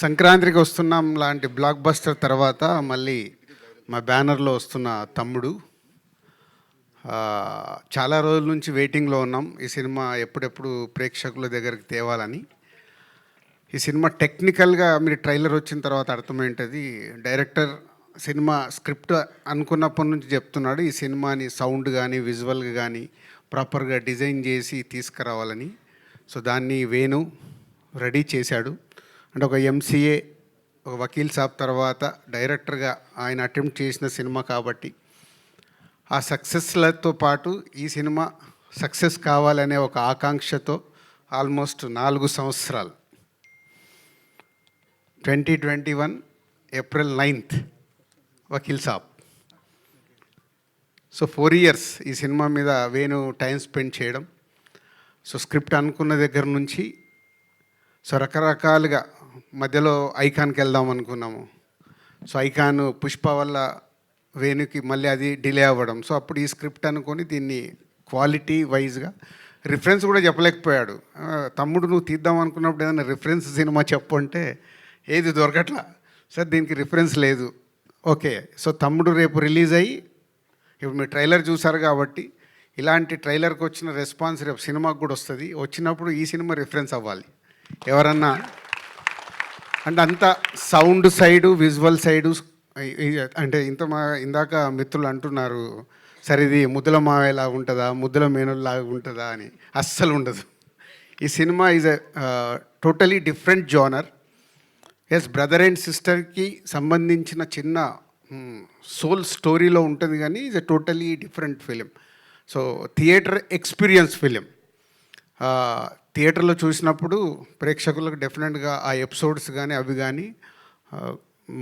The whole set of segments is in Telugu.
సంక్రాంతికి వస్తున్నాం లాంటి బ్లాక్ బస్టర్ తర్వాత మళ్ళీ మా బ్యానర్లో వస్తున్న తమ్ముడు. చాలా రోజుల నుంచి వెయిటింగ్లో ఉన్నాం ఈ సినిమా ఎప్పుడెప్పుడు ప్రేక్షకుల దగ్గరికి తేవాలని. ఈ సినిమా టెక్నికల్గా మీరు ట్రైలర్ వచ్చిన తర్వాత అర్థమైంటుంది. డైరెక్టర్ సినిమా స్క్రిప్ట్ అనుకున్నప్పటి నుంచి చెప్తున్నాడు ఈ సినిమాని సౌండ్ కానీ విజువల్గా కానీ ప్రాపర్గా డిజైన్ చేసి తీసుకురావాలని. సో దాన్ని వేణు రెడీ చేశాడు. అంటే ఒక ఎంసీఏ, ఒక వకీల్ సాబ్ తర్వాత డైరెక్టర్గా ఆయన అటెంప్ట్ చేసిన సినిమా కాబట్టి ఆ సక్సెస్లతో పాటు ఈ సినిమా సక్సెస్ కావాలనే ఒక ఆకాంక్షతో ఆల్మోస్ట్ 4 సంవత్సరాలు 2021 April 9th Vakeel Saab. So 4 years ఈ సినిమా మీద వేణు టైం స్పెండ్ చేయడం. సో స్క్రిప్ట్ అనుకున్న దగ్గర నుంచి సో రకరకాలుగా మధ్యలో ఐకాన్కి వెళ్దాం అనుకున్నాము. సో ఐకాన్ పుష్ప వల్ల వేణుకి మళ్ళీ అది డిలే అవ్వడం. సో అప్పుడు ఈ స్క్రిప్ట్ అనుకొని దీన్ని క్వాలిటీ వైజ్గా రిఫరెన్స్ కూడా చెప్పలేకపోయాడు. తమ్ముడు నువ్వు తీద్దాం అనుకున్నప్పుడు ఏదైనా రిఫరెన్స్ సినిమా చెప్పు అంటే ఏది దొరకట్లా. సార్ దీనికి రిఫరెన్స్ లేదు. ఓకే, సో తమ్ముడు రేపు రిలీజ్ అయ్యి ఇప్పుడు మీరు ట్రైలర్ చూసారు కాబట్టి ఇలాంటి ట్రైలర్కి వచ్చిన రెస్పాన్స్ రేపు సినిమాకి కూడా వస్తుంది. వచ్చినప్పుడు ఈ సినిమా రిఫరెన్స్ అవ్వాలి ఎవరన్నా అంటే అంత సౌండ్ సైడు విజువల్ సైడు. అంటే ఇందాక మిత్రులు అంటున్నారు సరే ఇది ముద్దుల మావేలాగా ఉంటుందా ముద్దుల మేనుల్లాగా ఉంటుందా అని. అస్సలు ఉండదు. ఈ సినిమా is totally different genre. Yes, brother and సిస్టర్కి సంబంధించిన చిన్న సోల్ స్టోరీలో ఉంటుంది కానీ is a totally different film. So theatre experience film. థియేటర్లో చూసినప్పుడు ప్రేక్షకులకు డెఫినెట్గా ఆ ఎపిసోడ్స్ కానీ అవి కానీ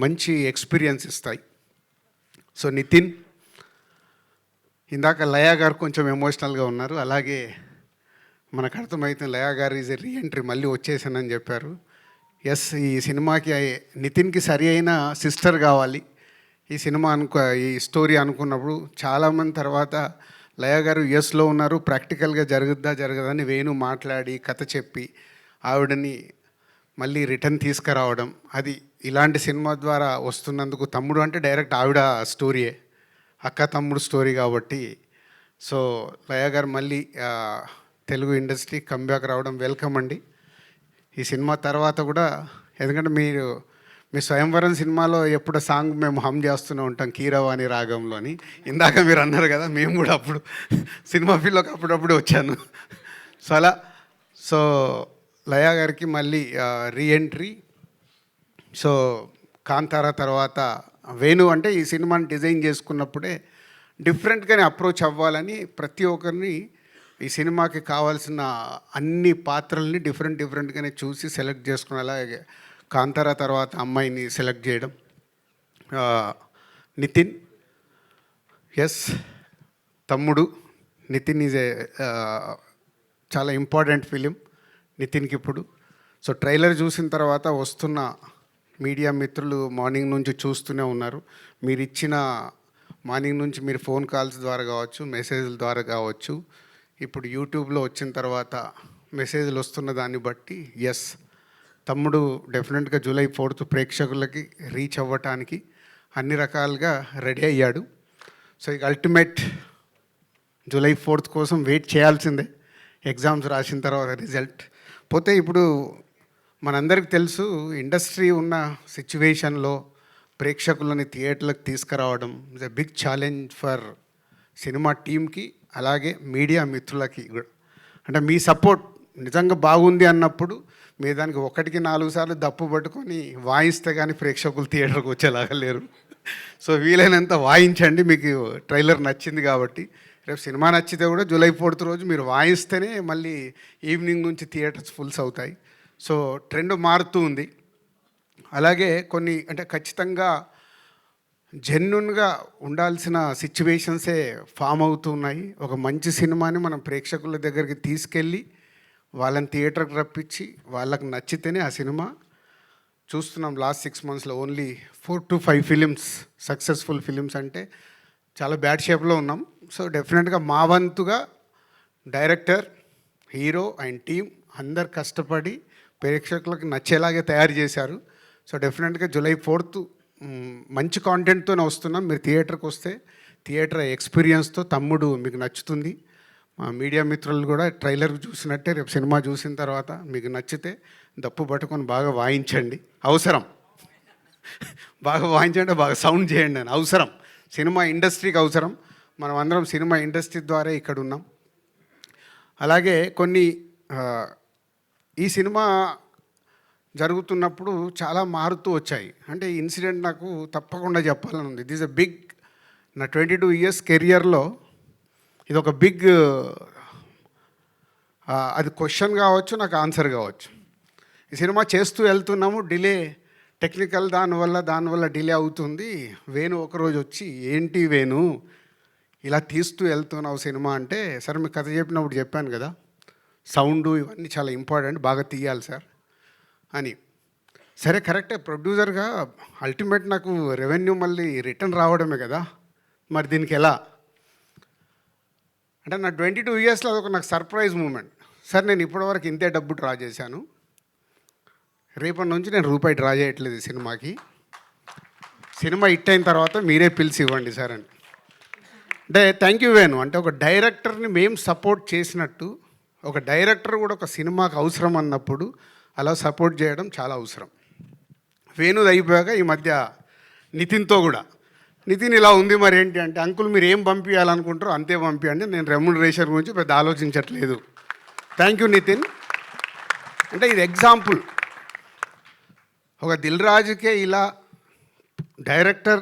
మంచి ఎక్స్పీరియన్స్ ఇస్తాయి. సో నితిన్, ఇందాక లయా గారు కొంచెం ఎమోషనల్గా ఉన్నారు. అలాగే మనకు అర్థమైతే లయా గారు ఈజ్ ఎ రీఎంట్రీ, మళ్ళీ వచ్చేసానని చెప్పారు. ఎస్, ఈ సినిమాకి నితిన్కి సరి అయిన సిస్టర్ కావాలి ఈ సినిమా ఈ స్టోరీ అనుకున్నప్పుడు చాలామంది తర్వాత లయ గారు యుఎస్లో ఉన్నారు, ప్రాక్టికల్గా జరగదని వేణు మాట్లాడి కథ చెప్పి ఆవిడని మళ్ళీ రిటర్న్ తీసుకురావడం. అది ఇలాంటి సినిమా ద్వారా వస్తున్నందుకు తమ్ముడు అంటే డైరెక్ట్ ఆవిడ స్టోరీయే, అక్క తమ్ముడు స్టోరీ కాబట్టి. సో లయ గారు మళ్ళీ తెలుగు ఇండస్ట్రీ కంబ్యాక్ రావడం వెల్కమ్ అండి. ఈ సినిమా తర్వాత కూడా ఎందుకంటే మీ స్వయంవరం సినిమాలో ఎప్పుడు సాంగ్ మేము హమ్ చేస్తూనే ఉంటాం కీరవాణి రాగంలోని. ఇందాక మీరు అన్నారు కదా, మేము కూడా అప్పుడు సినిమా ఫీల్డ్లోకి అప్పుడప్పుడు వచ్చాను. సో అలా సో లయా గారికి మళ్ళీ రీఎంట్రీ. సో కాంతారా తర్వాత వేణు అంటే ఈ సినిమాని డిజైన్ చేసుకున్నప్పుడే డిఫరెంట్గానే అప్రోచ్ అవ్వాలని ప్రతి ఒక్కరిని ఈ సినిమాకి కావాల్సిన అన్ని పాత్రల్ని డిఫరెంట్గానే చూసి సెలెక్ట్ చేసుకుని అలాగే కాంతారా తర్వాత అమ్మాయిని సెలెక్ట్ చేయడం. నితిన్, ఎస్ తమ్ముడు నితిన్ ఈజ్ ఏ చాలా ఇంపార్టెంట్ ఫిలిం నితిన్కి ఇప్పుడు. సో ట్రైలర్ చూసిన తర్వాత వస్తున్న మీడియా మిత్రులు మార్నింగ్ నుంచి చూస్తూనే ఉన్నారు. మీరు ఇచ్చిన మార్నింగ్ నుంచి మీరు ఫోన్ కాల్స్ ద్వారా కావచ్చు, మెసేజ్ల ద్వారా కావచ్చు, ఇప్పుడు యూట్యూబ్లో వచ్చిన తర్వాత మెసేజ్లు వస్తున్న దాన్ని బట్టి ఎస్ తమ్ముడు డెఫినెట్గా July 4th ప్రేక్షకులకి రీచ్ అవ్వటానికి అన్ని రకాలుగా రెడీ అయ్యాడు. సో ఇక అల్టిమేట్ July 4th కోసం వెయిట్ చేయాల్సిందే. ఎగ్జామ్స్ రాసిన తర్వాత రిజల్ట్ పోతే ఇప్పుడు మనందరికీ తెలుసు ఇండస్ట్రీ ఉన్న సిచ్యువేషన్లో ప్రేక్షకులని థియేటర్లకు తీసుకురావడం is a big challenge for cinema టీమ్కి అలాగే మీడియా మిత్రులకి కూడా. అంటే మీ సపోర్ట్ నిజంగా బాగుంది అన్నప్పుడు మీరు దానికి 1కి 4 సార్లు దప్పు పట్టుకొని వాయిస్తే కానీ ప్రేక్షకులు థియేటర్కి వచ్చేలాగా లేరు. సో వీలైనంత వాయించండి. మీకు ట్రైలర్ నచ్చింది కాబట్టి రేపు సినిమా నచ్చితే కూడా July 4th రోజు మీరు వాయిస్తేనే మళ్ళీ ఈవినింగ్ నుంచి థియేటర్స్ ఫుల్స్ అవుతాయి. సో ట్రెండ్ మారుతూ ఉంది. అలాగే కొన్ని అంటే ఖచ్చితంగా జెన్యున్గా ఉండాల్సిన సిచ్యువేషన్సే ఫామ్ అవుతున్నాయి. ఒక మంచి సినిమాని మనం ప్రేక్షకుల దగ్గరికి తీసుకెళ్ళి వాళ్ళని థియేటర్కి రప్పించి వాళ్ళకి నచ్చితేనే ఆ సినిమా చూస్తున్నాం. లాస్ట్ 6 monthsలో only 4 to 5 films successful films అంటే చాలా బ్యాడ్ షేప్లో ఉన్నాం. సో డెఫినెట్గా మా వంతుగా డైరెక్టర్, హీరో అండ్ టీమ్ అందరు కష్టపడి ప్రేక్షకులకు నచ్చేలాగే తయారు చేశారు. సో డెఫినెట్గా జూలై 4th మంచి కాంటెంట్తోనే వస్తున్నాం. మీరు థియేటర్కి వస్తే థియేటర్ ఎక్స్పీరియన్స్తో తమ్ముడు మీకు నచ్చుతుంది. మా మీడియా మిత్రులు కూడా ట్రైలర్ చూసినట్టే రేపు సినిమా చూసిన తర్వాత మీకు నచ్చితే దప్పు పట్టుకొని బాగా వాయించండి. అవసరం బాగా వాయించండి, బాగా సౌండ్ చేయండి అని అవసరం. సినిమా ఇండస్ట్రీకి అవసరం. మనం అందరం సినిమా ఇండస్ట్రీ ద్వారా ఇక్కడ ఉన్నాం. అలాగే కొన్ని ఈ సినిమా జరుగుతున్నప్పుడు చాలా మారుతూ వచ్చాయి. అంటే ఈ ఇన్సిడెంట్ నాకు తప్పకుండా చెప్పాలని ఉంది. దిస్ ఎ బిగ్, నా 22 years కెరియర్లో ఇది ఒక బిగ్, అది క్వశ్చన్ కావచ్చు, నాకు ఆన్సర్ కావచ్చు. ఈ సినిమా చేస్తూ వెళ్తున్నాము, డిలే టెక్నికల్ దానివల్ల డిలే అవుతుంది. వేణు ఒకరోజు వచ్చి, ఏంటి వేణు ఇలా తీస్తూ వెళ్తున్నావు సినిమా అంటే, సార్ మీకు కథ చెప్పినప్పుడు చెప్పాను కదా, సౌండు ఇవన్నీ చాలా ఇంపార్టెంట్, బాగా తీయాలి సార్ అని. సరే కరెక్టే, ప్రొడ్యూసర్గా అల్టిమేట్ నాకు రెవెన్యూ మళ్ళీ రిటర్న్ రావడమే కదా, మరి దీనికి ఎలా అంటే నా 22 yearsలో అదొక నాకు సర్ప్రైజ్ మూమెంట్. సార్ నేను ఇప్పటివరకు ఇంతే డబ్బు డ్రా చేశాను, రేపటి నుంచి నేను రూపాయి డ్రా చేయట్లేదు ఈ సినిమాకి, సినిమా హిట్ అయిన తర్వాత మీరే పిలిచి ఇవ్వండి సార్ అని. అంటే థ్యాంక్ యూ వేణు. అంటే ఒక డైరెక్టర్ని మేము సపోర్ట్ చేసినట్టు ఒక డైరెక్టర్ కూడా ఒక సినిమాకి అవసరం అన్నప్పుడు అలా సపోర్ట్ చేయడం చాలా అవసరం. వేణుది అయిపోయాక ఈ మధ్య నితిన్తో కూడా, నితిన్ ఇలా ఉంది మరి ఏంటి అంటే, అంకుల్ మీరు ఏం పంపించాలనుకుంటారో అంతే పంపించండి, నేను రెమ్యునరేషన్ గురించి పెద్ద ఆలోచించట్లేదు. Thank you Nitin. అంటే ఇది ఎగ్జాంపుల్. ఒక దిల్ రాజుకే ఇలా డైరెక్టర్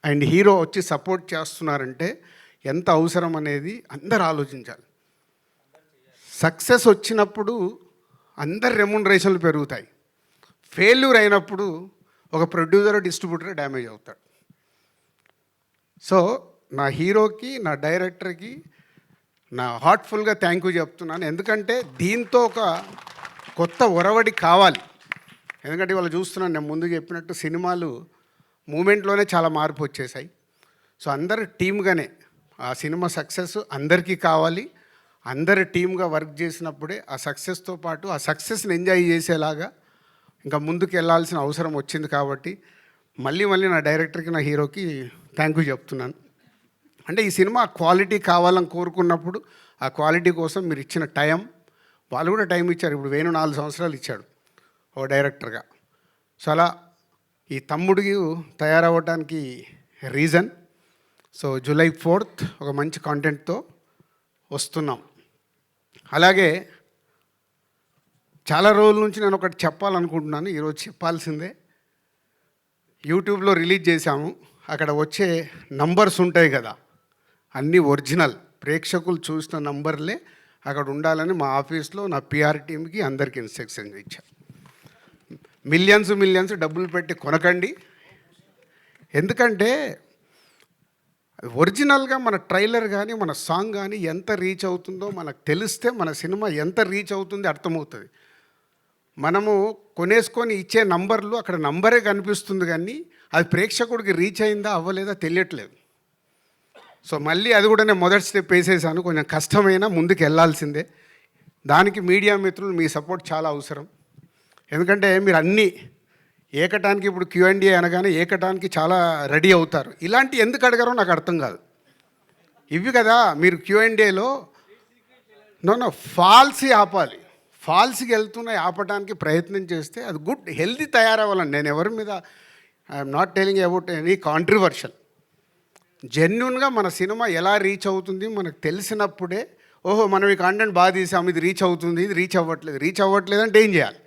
అండ్ హీరో వచ్చి సపోర్ట్ చేస్తున్నారంటే ఎంత అవసరం అనేది అందరు ఆలోచించాలి. సక్సెస్ వచ్చినప్పుడు అందరి రెమ్యునరేషన్లు పెరుగుతాయి. ఫెయిల్యూర్ అయినప్పుడు ఒక ప్రొడ్యూసర్ డిస్ట్రిబ్యూటర్ డ్యామేజ్ అవుతాడు. సో నా హీరోకి, నా డైరెక్టర్కి నా హార్ట్ఫుల్గా థ్యాంక్ యూ చెప్తున్నాను. ఎందుకంటే దీంతో ఒక కొత్త ఒరవడి కావాలి. ఎందుకంటే వాళ్ళు చూస్తున్నాను, నేను ముందు చెప్పినట్టు సినిమాలు మూమెంట్లోనే చాలా మార్పు వచ్చేసాయి. సో అందరు టీమ్గానే ఆ సినిమా సక్సెస్ అందరికీ కావాలి. అందరు టీమ్గా వర్క్ చేసినప్పుడే ఆ సక్సెస్తో పాటు ఆ సక్సెస్ని ఎంజాయ్ చేసేలాగా ఇంకా ముందుకు వెళ్ళాల్సిన అవసరం వచ్చింది. కాబట్టి మళ్ళీ నా డైరెక్టర్కి, నా హీరోకి థ్యాంక్ యూ చెప్తున్నాను. అంటే ఈ సినిమా క్వాలిటీ కావాలని కోరుకున్నప్పుడు ఆ క్వాలిటీ కోసం మీరు ఇచ్చిన టైం, వాళ్ళు కూడా టైం ఇచ్చారు. ఇప్పుడు వేణు 4 సంవత్సరాలు ఇచ్చాడు ఓ డైరెక్టర్గా. సో అలా ఈ తమ్ముడికి తయారవ్వడానికి రీజన్. సో జూలై 4th ఒక మంచి కాంటెంట్తో వస్తున్నాం. అలాగే చాలా రోజుల నుంచి నేను ఒకటి చెప్పాలనుకుంటున్నాను, ఈరోజు చెప్పాల్సిందే. యూట్యూబ్లో రిలీజ్ చేశాము, అక్కడ వచ్చే నంబర్స్ ఉంటాయి కదా, అన్నీ ఒరిజినల్, ప్రేక్షకులు చూసిన నంబర్లే అక్కడ ఉండాలని మా ఆఫీస్లో నా పిఆర్ టీమ్కి అందరికీ ఇన్స్ట్రక్షన్ ఇచ్చాను. మిలియన్స్ డబ్బులు పెట్టి కొనకండి. ఎందుకంటే ఒరిజినల్గా మన ట్రైలర్ కానీ మన సాంగ్ కానీ ఎంత రీచ్ అవుతుందో మనకు తెలిస్తే మన సినిమా ఎంత రీచ్ అవుతుంది అర్థమవుతుంది. మనము కొనేసుకొని ఇచ్చే నంబర్లు అక్కడ నంబరే కనిపిస్తుంది, కానీ అది ప్రేక్షకుడికి రీచ్ అయిందా అవ్వలేదా తెలియట్లేదు. సో మళ్ళీ అది కూడా నేను మొదటి స్టెప్ వేసేసాను. కొంచెం కష్టమైనా ముందుకు వెళ్ళాల్సిందే. దానికి మీడియా మిత్రులు మీ సపోర్ట్ చాలా అవసరం. ఎందుకంటే మీరు అన్నీ ఏకటానికి, ఇప్పుడు Q&A అనగానే ఏకటానికి చాలా రెడీ అవుతారు. ఇలాంటి ఎందుకు అడగారో నాకు అర్థం కాదు. ఇవి కదా మీరు Q&Aలో ఫాల్సీ ఆపాలి. ఫాల్స్కి వెళ్తున్నాయి ఆపడానికి ప్రయత్నం చేస్తే అది గుడ్ హెల్దీ తయారవ్వాలండి. నేను ఎవరి మీద I'm not telling about any controversial. జెన్యున్గా మన సినిమా ఎలా రీచ్ అవుతుంది మనకు తెలిసినప్పుడే, ఓహో మనం ఈ కాంటెంట్ బాగా తీసాము, ఇది రీచ్ అవుతుంది, ఇది రీచ్ అవ్వట్లేదు అంటే ఏం చేయాలి?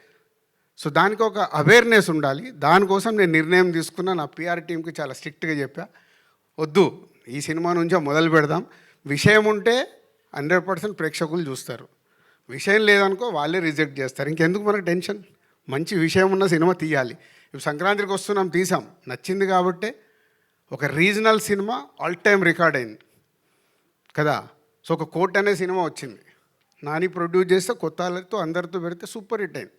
సో దానికి ఒక అవేర్నెస్ ఉండాలి. దానికోసం నేను నిర్ణయం తీసుకున్నా. నా పిఆర్ టీంకి చాలా స్ట్రిక్ట్గా చెప్పా, వద్దు ఈ సినిమా నుంచే మొదలు పెడదాం. విషయం ఉంటే 100% ప్రేక్షకులు చూస్తారు, విషయం లేదనుకో వాళ్ళే రిజెక్ట్ చేస్తారు. ఇంకెందుకు మనకు టెన్షన్? మంచి విషయం ఉన్న సినిమా తీయాలి. ఇప్పుడు సంక్రాంతికి వస్తున్నాం, తీసాం, నచ్చింది కాబట్టే ఒక regional cinema all time record అయింది కదా. సో ఒక కోట్ అనే సినిమా వచ్చింది, నాని ప్రొడ్యూస్ చేస్తే కొత్త వాళ్ళతో అందరితో పెడితే సూపర్ హిట్ అయింది.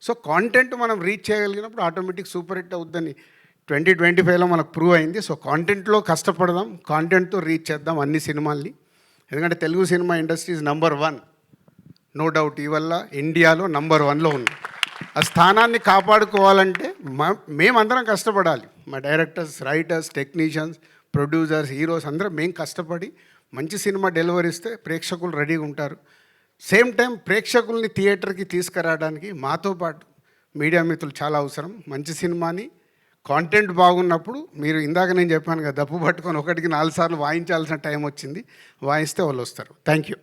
సో కాంటెంట్ మనం రీచ్ చేయగలిగినప్పుడు ఆటోమేటిక్ సూపర్ హిట్ అవుద్దని 2025లో మనకు ప్రూవ్ అయింది. సో కాంటెంట్లో కష్టపడదాం, కాంటెంట్తో రీచ్ చేద్దాం అన్ని సినిమాల్ని. ఎందుకంటే Telugu cinema industry is #1, no doubt. ఈ వల్ల ఇండియాలో #1లో ఉంది. ఆ స్థానాన్ని కాపాడుకోవాలంటే మేమందరం కష్టపడాలి. మా directors, writers, technicians, producers, heroes అందరం మేము కష్టపడి మంచి సినిమా డెలివరీ ఇస్తే ప్రేక్షకులు రెడీగా ఉంటారు. సేమ్ టైం ప్రేక్షకుల్ని థియేటర్కి తీసుకురావడానికి మాతో పాటు మీడియా మిత్రులు చాలా అవసరం. మంచి సినిమాని కాంటెంట్ బాగున్నప్పుడు మీరు ఇందాక నేను చెప్పాను కదా, దప్పు పట్టుకొని 1కి 4 సార్లు వాయించాల్సిన టైం వచ్చింది. వాయిస్తే వాళ్ళు వస్తారు. Thank you.